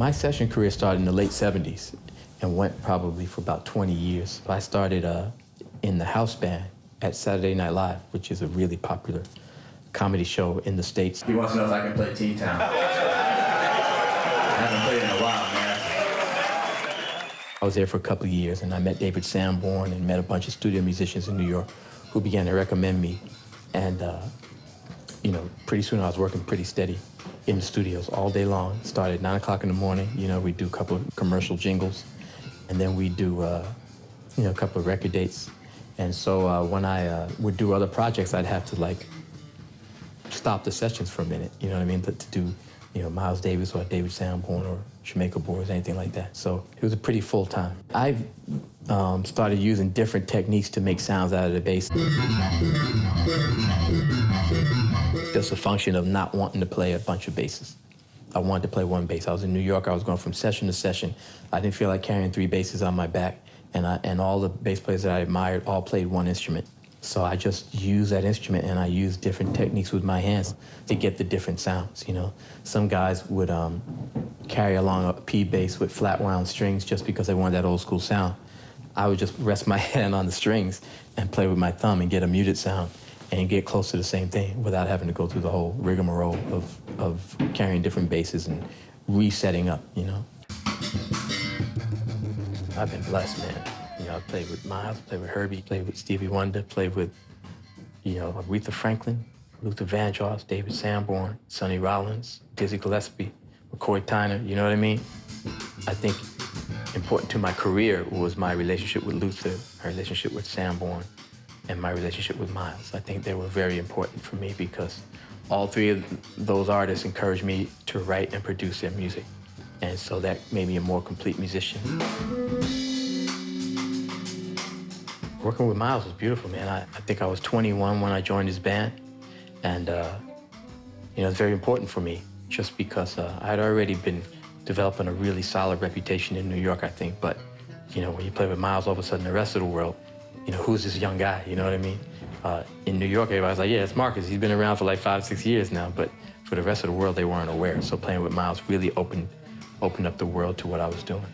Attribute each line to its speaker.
Speaker 1: My session career started in the late 70s and went probably for about 20 years. I started in the house band at Saturday Night Live, which is a really popular comedy show in the States. He wants to know if I can play T-Town. I haven't played in a while, man. I was there for a couple of years, and I met David Sanborn and met a bunch of studio musicians in New York who began to recommend me. And, you know, pretty soon I was working pretty steady in the studios all day long. Started at 9 o'clock in the morning. You know, we do a couple of commercial jingles, and then we do, you know, a couple of record dates. And so when I would do other projects, I'd have to, like, stop the sessions for a minute, you know what I mean, to do, you know, Miles Davis or David Sanborn or Jamaica Boys, anything like that. So it was a pretty full time. I've started using different techniques to make sounds out of the bass. Just a function of not wanting to play a bunch of basses. I wanted to play one bass. I was in New York, I was going from session to session. I didn't feel like carrying 3 basses on my back, and all the bass players that I admired all played one instrument. So I just use that instrument, and I use different techniques with my hands to get the different sounds, you know. Some guys would carry along a P bass with flat round strings just because they wanted that old school sound. I would just rest my hand on the strings and play with my thumb and get a muted sound and get close to the same thing without having to go through the whole rigmarole of carrying different basses and resetting up, you know. I've been blessed, man. You know, I played with Miles, played with Herbie, played with Stevie Wonder, played with, you know, Aretha Franklin, Luther Vandross, David Sanborn, Sonny Rollins, Dizzy Gillespie, McCoy Tyner, you know what I mean? I think important to my career was my relationship with Luther, my relationship with Sanborn, and my relationship with Miles. I think they were very important for me because all 3 of those artists encouraged me to write and produce their music. And so that made me a more complete musician. Working with Miles was beautiful, man. I think I was 21 when I joined his band. And, you know, it's very important for me just because I had already been developing a really solid reputation in New York, I think. But, you know, when you play with Miles, all of a sudden the rest of the world, you know, who's this young guy, you know what I mean? In New York, everybody's like, yeah, it's Marcus. He's been around for like 5, 6 years now. But for the rest of the world, they weren't aware. So playing with Miles really opened up the world to what I was doing.